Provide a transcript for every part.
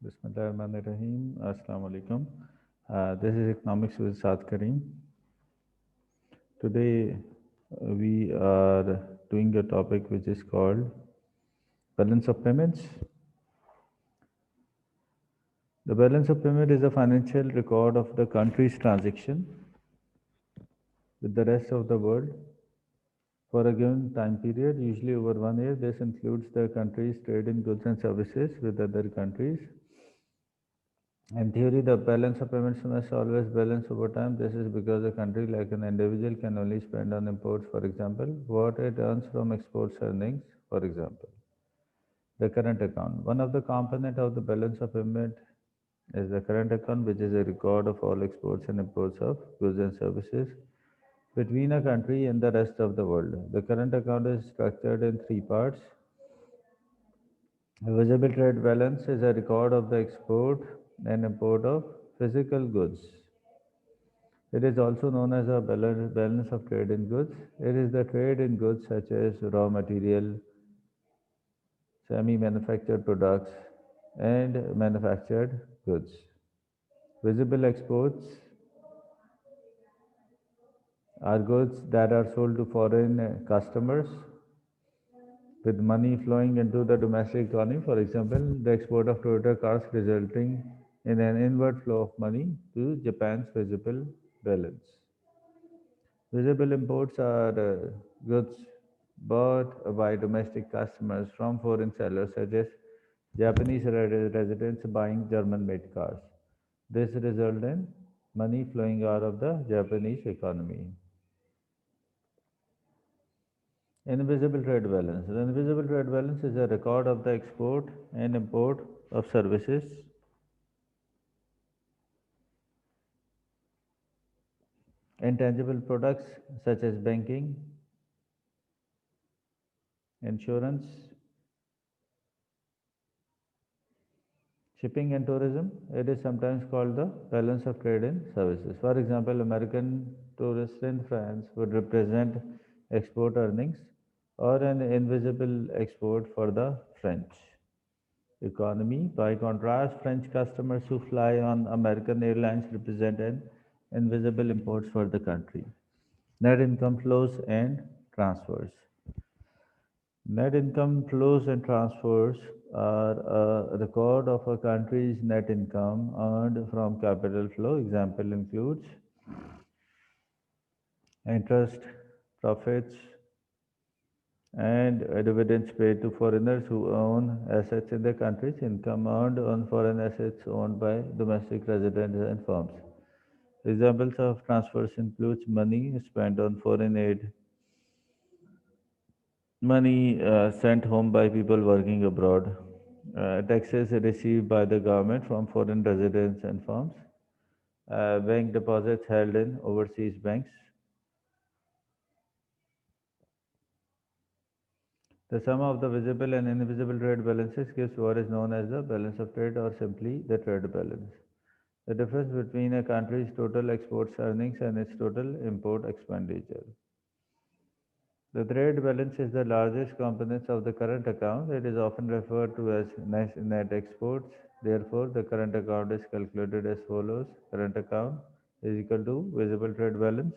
Bismillahirrahmanirrahim. Assalamu alaikum. This is Economics with Saad Kareem. Today we are doing a topic which is called balance of payments. The balance of payment is a financial record of the country's transaction with the rest of the world for a given time period, usually over 1 year. This includes the country's trade in goods and services with other countries. In theory, the balance of payments must always balance over time. This is because a country, like an individual, can only spend on imports, for example, what it earns from exports earnings, for example. The current account. One of the components of the balance of payment is the current account, which is a record of all exports and imports of goods and services between a country and the rest of the world. The current account is structured in three parts. A visible trade balance is a record of the export and import of physical goods. It is also known as a balance of trade in goods. It is the trade in goods such as raw material, semi-manufactured products, and manufactured goods. Visible exports are goods that are sold to foreign customers with money flowing into the domestic economy. For example, the export of Toyota cars resulting in an inward flow of money to Japan's visible balance. Visible imports are goods bought by domestic customers from foreign sellers, such as Japanese residents buying German-made cars. This results in money flowing out of the Japanese economy. Invisible trade balance. The invisible trade balance is a record of the export and import of services and tangible products such as banking, insurance, shipping and tourism. It is sometimes called the balance of trade in services. For example, American tourists in France would represent export earnings or an invisible export for the French economy. By contrast, French customers who fly on American Airlines represent an invisible imports for the country. Net income flows and transfers. Net income flows and transfers are a record of a country's net income earned from capital flow. Example includes interest, profits, and dividends paid to foreigners who own assets in the countries, income earned on foreign assets owned by domestic residents and firms. Examples of transfers includes money spent on foreign aid, money sent home by people working abroad, taxes received by the government from foreign residents and firms, bank deposits held in overseas banks. The sum of the visible and invisible trade balances gives what is known as the balance of trade or simply the trade balance. The difference between a country's total exports earnings and its total import expenditure. The trade balance is the largest component of the current account. It is often referred to as net exports. Therefore, the current account is calculated as follows. Current account is equal to visible trade balance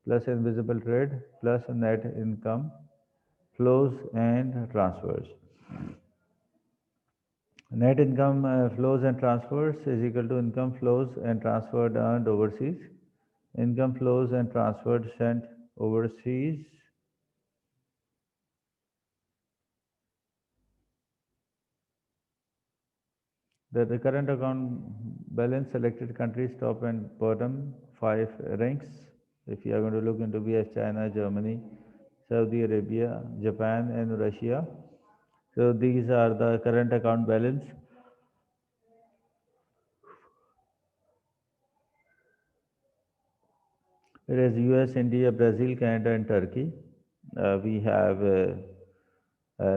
plus invisible trade plus net income flows and transfers. Net income flows and transfers is equal to income flows and transferred earned overseas. Income flows and transferred sent overseas. The current account balance selected countries top and bottom five ranks. If you are going to look into, we have China, Germany, Saudi Arabia, Japan, and Russia. So these are the current account balance. It is US, India, Brazil, Canada, and Turkey. We have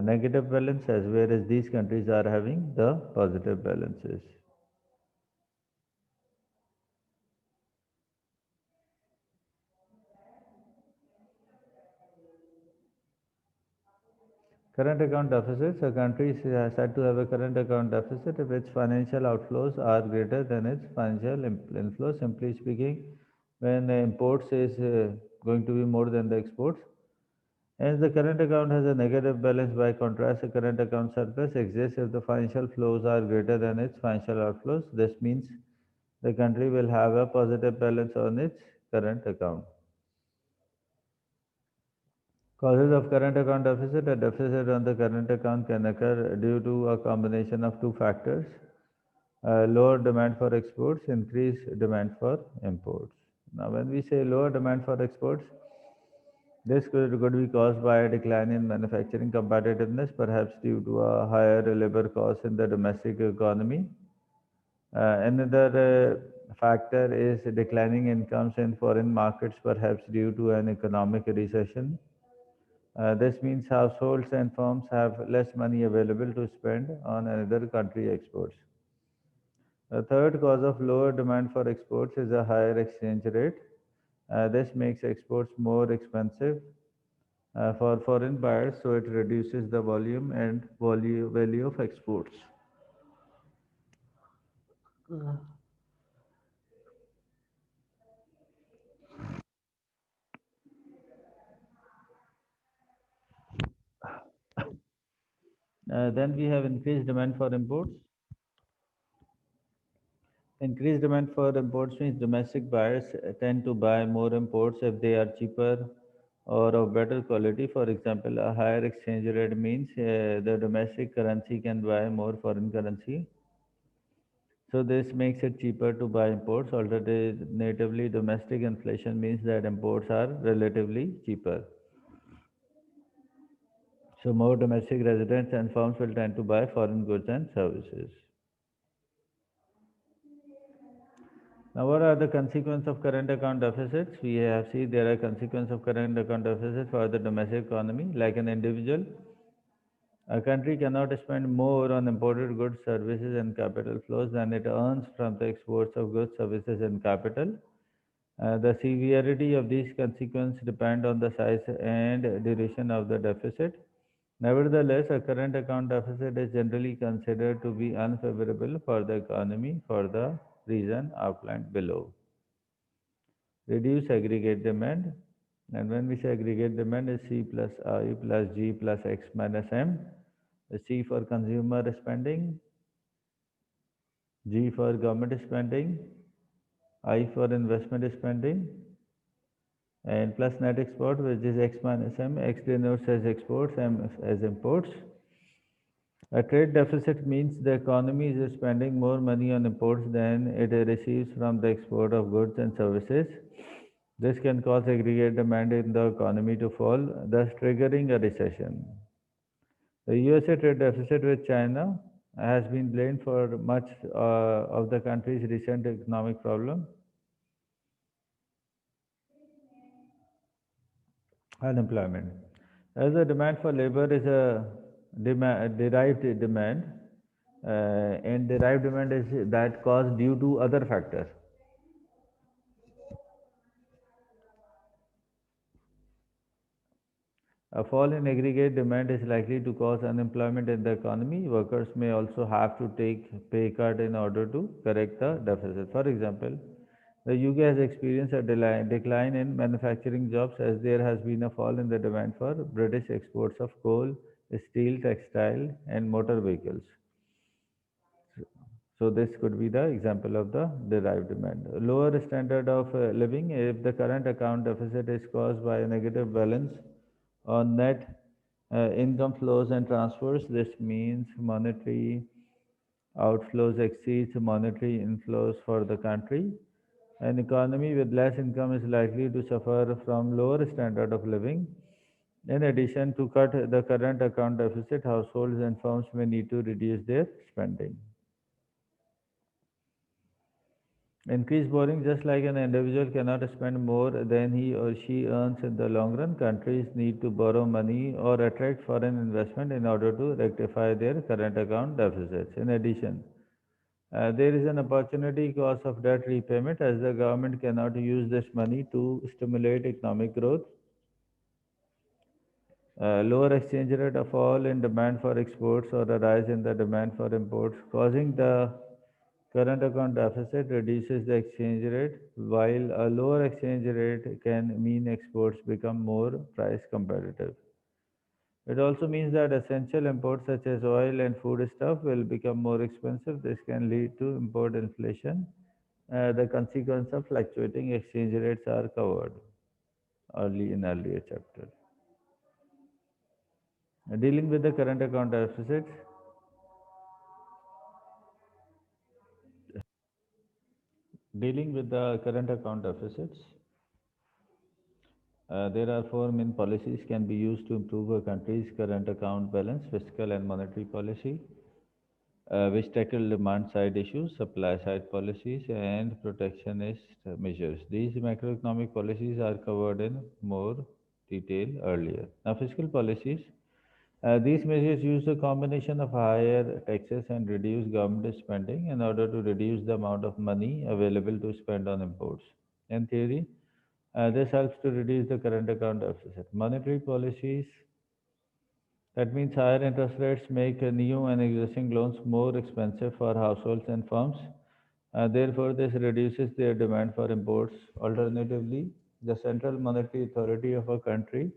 negative balance as whereas these countries are having the positive balances. Current account deficits. A country is said to have a current account deficit if its financial outflows are greater than its financial inflows. Simply speaking, when imports is going to be more than the exports. Hence, the current account has a negative balance. By contrast, a current account surplus exists if the financial flows are greater than its financial outflows. This means the country will have a positive balance on its current account. Causes of current account deficit. A deficit on the current account can occur due to a combination of two factors: lower demand for exports, increased demand for imports. Now, when we say lower demand for exports, this could be caused by a decline in manufacturing competitiveness, perhaps due to a higher labor cost in the domestic economy. Another factor is declining incomes in foreign markets, perhaps due to an economic recession. This means households and firms have less money available to spend on another country exports. The third cause of lower demand for exports is a higher exchange rate. This makes exports more expensive for foreign buyers, so it reduces the volume and value of exports. Then we have increased demand for imports. Increased demand for imports means domestic buyers tend to buy more imports if they are cheaper or of better quality. For example, a higher exchange rate means the domestic currency can buy more foreign currency. So this makes it cheaper to buy imports. Alternatively, domestic inflation means that imports are relatively cheaper. So more domestic residents and firms will tend to buy foreign goods and services. Now, what are the consequences of current account deficits? We have seen there are consequences of current account deficits for the domestic economy. Like an individual, a country cannot spend more on imported goods, services, and capital flows than it earns from the exports of goods, services, and capital. The severity of these consequences depend on the size and duration of the deficit. Nevertheless, a current account deficit is generally considered to be unfavorable for the economy for the reason outlined below. Reduce aggregate demand, and when we say aggregate demand is C plus I plus G plus X minus M. C for consumer spending, G for government spending, I for investment spending, and plus net export, which is X minus M. X denotes as exports, M as imports. A trade deficit means the economy is spending more money on imports than it receives from the export of goods and services. This can cause aggregate demand in the economy to fall, thus triggering a recession. The USA trade deficit with China has been blamed for much of the country's recent economic problem. Unemployment. As the demand for labor is a derived demand, and derived demand is that caused due to other factors. A fall in aggregate demand is likely to cause unemployment in the economy. Workers may also have to take pay cut in order to correct the deficit. For example, the UK has experienced a decline in manufacturing jobs as there has been a fall in the demand for British exports of coal, steel, textile, and motor vehicles. So this could be the example of the derived demand. Lower standard of living. If the current account deficit is caused by a negative balance on net income flows and transfers, this means monetary outflows exceeds monetary inflows for the country. An economy with less income is likely to suffer from lower standard of living. In addition, to cut the current account deficit, households and firms may need to reduce their spending. Increased borrowing. Just like an individual cannot spend more than he or she earns in the long run, countries need to borrow money or attract foreign investment in order to rectify their current account deficits. In addition, there is an opportunity cost of debt repayment as the government cannot use this money to stimulate economic growth. lower exchange rate, a fall in demand for exports, or a rise in the demand for imports, causing the current account deficit reduces the exchange rate, while a lower exchange rate can mean exports become more price competitive. It also means that essential imports such as oil and foodstuff will become more expensive. This can lead to import inflation. The consequence of fluctuating exchange rates are covered earlier chapter. Dealing with the current account deficits, dealing with the current account deficits, there are four main policies can be used to improve a country's current account balance: fiscal and monetary policy, which tackle demand side issues, supply side policies, and protectionist measures. These macroeconomic policies are covered in more detail earlier. Now, fiscal policies. These measures use a combination of higher taxes and reduced government spending in order to reduce the amount of money available to spend on imports. In theory, this helps to reduce the current account deficit. Monetary policies, that means higher interest rates make new and existing loans more expensive for households and firms. Therefore, this reduces their demand for imports. Alternatively, the central monetary authority of a country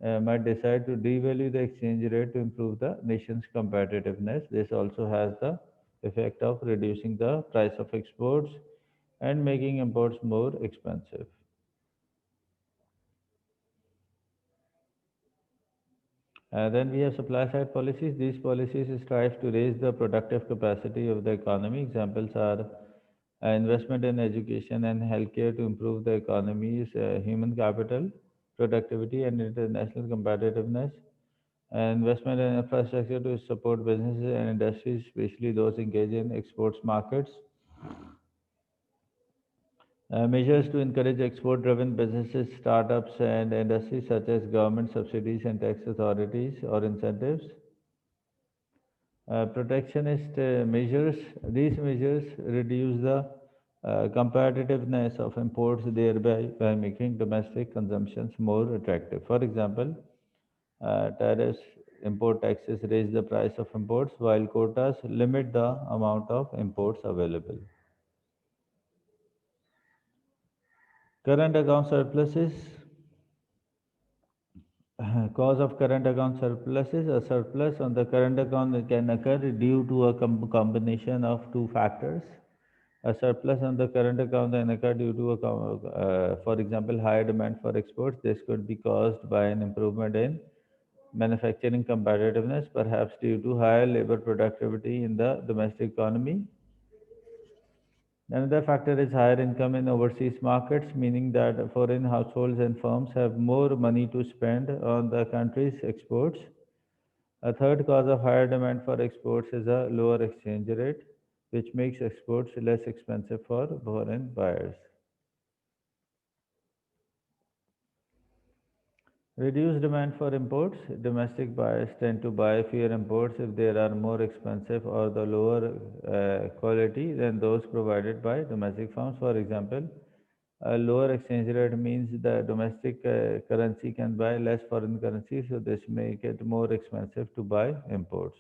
might decide to devalue the exchange rate to improve the nation's competitiveness. This also has the effect of reducing the price of exports and making imports more expensive. Then we have supply side policies. These policies strive to raise the productive capacity of the economy. Examples are investment in education and healthcare to improve the economy's human capital, productivity, and international competitiveness. Investment in infrastructure to support businesses and industries, especially those engaged in exports markets. Measures to encourage export driven businesses, startups, and industries such as government subsidies and tax authorities or incentives. Protectionist measures. These measures reduce the competitiveness of imports, thereby by making domestic consumptions more attractive. For example, tariffs, import taxes raise the price of imports, while quotas limit the amount of imports available. Current account surpluses. Cause of current account surpluses. A surplus on the current account can occur due to a combination of two factors. A surplus on the current account can occur due to, for example, higher demand for exports. This could be caused by an improvement in manufacturing competitiveness, perhaps due to higher labor productivity in the domestic economy. Another factor is higher income in overseas markets, meaning that foreign households and firms have more money to spend on the country's exports. A third cause of higher demand for exports is a lower exchange rate, which makes exports less expensive for foreign buyers. Reduced demand for imports. Domestic buyers tend to buy fewer imports if they are more expensive or the lower quality than those provided by domestic firms. For example, a lower exchange rate means the domestic currency can buy less foreign currency, so this make it more expensive to buy imports.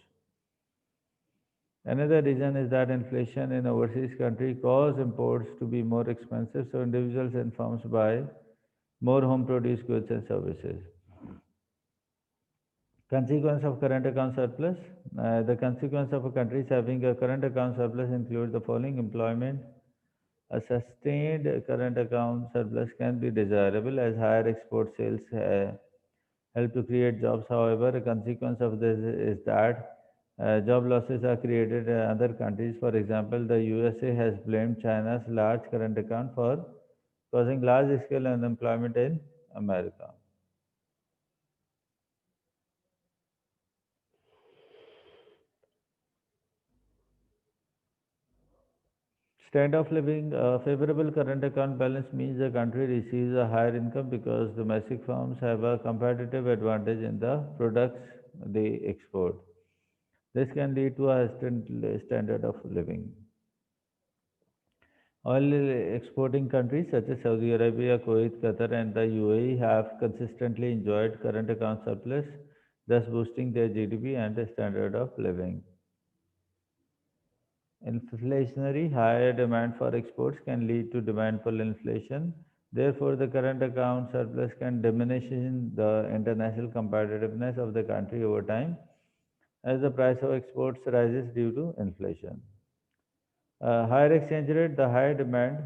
Another reason is that inflation in overseas country cause imports to be more expensive, so individuals and firms buy more home produced goods and services. Consequence of current account surplus. The consequence of a country's having a current account surplus includes the following: employment. A sustained current account surplus can be desirable as higher export sales help to create jobs. However, a consequence of this is that job losses are created in other countries. For example, the USA has blamed China's large current account for causing large scale unemployment in America. Standard of living, favorable current account balance means the country receives a higher income because domestic firms have a competitive advantage in the products they export. This can lead to a standard of living. Oil exporting countries such as Saudi Arabia, Kuwait, Qatar, and the UAE have consistently enjoyed current account surplus, thus boosting their GDP and standard of living. Inflationary higher demand for exports can lead to demand pull inflation. Therefore, the current account surplus can diminish in the international competitiveness of the country over time as the price of exports rises due to inflation. Higher exchange rate, the higher demand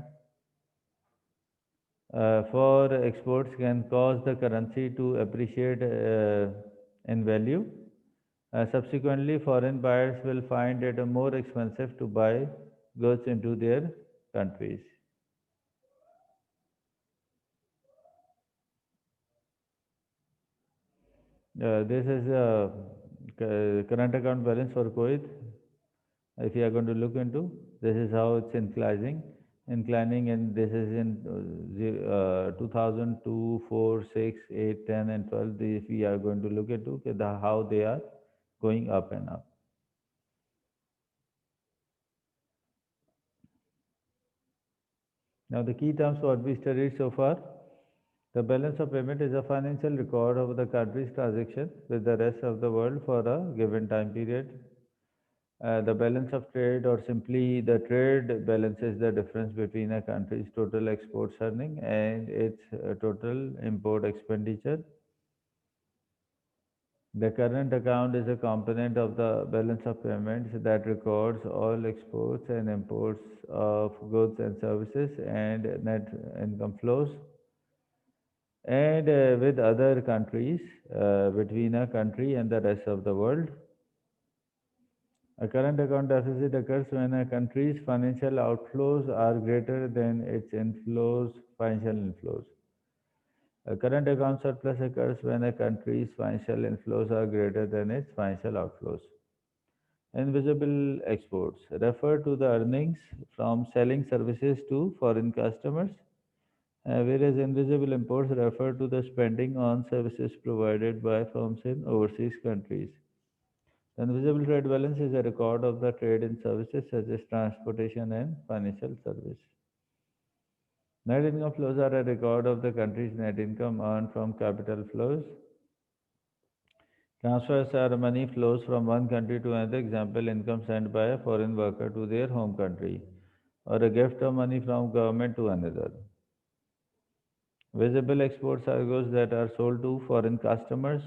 for exports can cause the currency to appreciate in value. Subsequently, foreign buyers will find it more expensive to buy goods into their countries. This is current account balance for Kuwait. If you are going to look into, this is how it's inclining, and this is in 2002, 4, 6, 8, 10, and 12. If we are going to look into how they are going up and up. Now, the key terms what we studied so far. The balance of payment is a financial record of the country's transaction with the rest of the world for a given time period. The balance of trade, or simply the trade balance, is the difference between a country's total exports earning and its total import expenditure. The current account is a component of the balance of payments that records all exports and imports of goods and services and net income flows and with other countries, between a country and the rest of the world. A current account deficit occurs when a country's financial outflows are greater than its financial inflows. A current account surplus occurs when a country's financial inflows are greater than its financial outflows. Invisible exports refer to the earnings from selling services to foreign customers, whereas invisible imports refer to the spending on services provided by firms in overseas countries. The invisible trade balance is a record of the trade in services such as transportation and financial service. Net income flows are a record of the country's net income earned from capital flows. Transfers are money flows from one country to another, example, income sent by a foreign worker to their home country, or a gift of money from government to another. Visible exports are goods that are sold to foreign customers.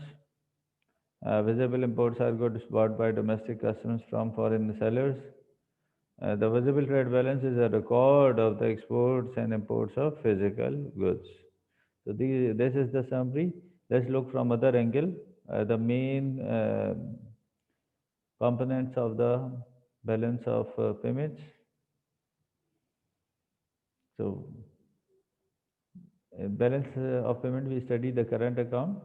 Visible imports are goods bought by domestic customers from foreign sellers. The visible trade balance is a record of the exports and imports of physical goods. So this is the summary. Let's look from other angle. The main components of the balance of payments. So balance of payment, we study the current account.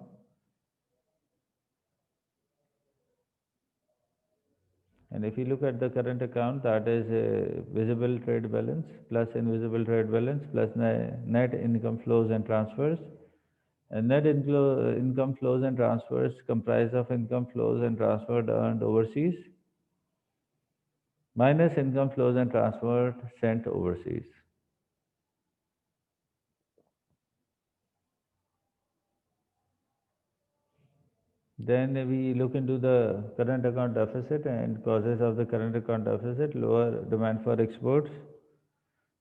And if you look at the current account, that is visible trade balance plus invisible trade balance plus net income flows and transfers. And income flows and transfers comprise of income flows and transfers earned overseas minus income flows and transfers sent overseas. Then we look into the current account deficit and causes of the current account deficit: lower demand for exports,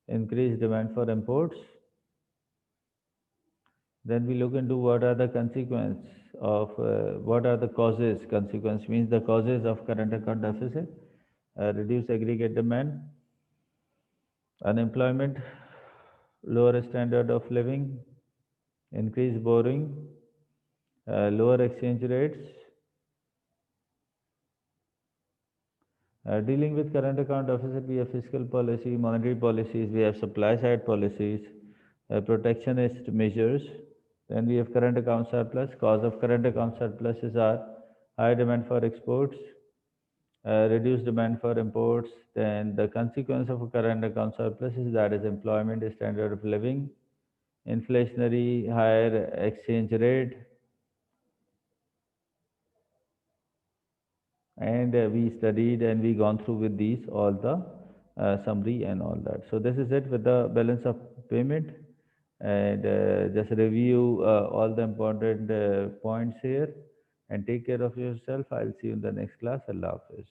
increased demand for imports. Then we look into what are the consequences of what are the causes. Consequence means the causes of current account deficit: reduced aggregate demand, unemployment, lower standard of living, increased borrowing, lower exchange rates. Dealing with current account deficit, we have fiscal policy, monetary policies, we have supply side policies, protectionist measures. Then we have current account surplus. Cause of current account surpluses are high demand for exports, reduced demand for imports. Then the consequence of a current account surplus is that is employment, standard of living, inflationary higher exchange rate, and we studied and we gone through with these all the summary and all that. So this is it with the balance of payment, and just review all the important points here, and take care of yourself. I'll see you in the next class. Allah Hafiz.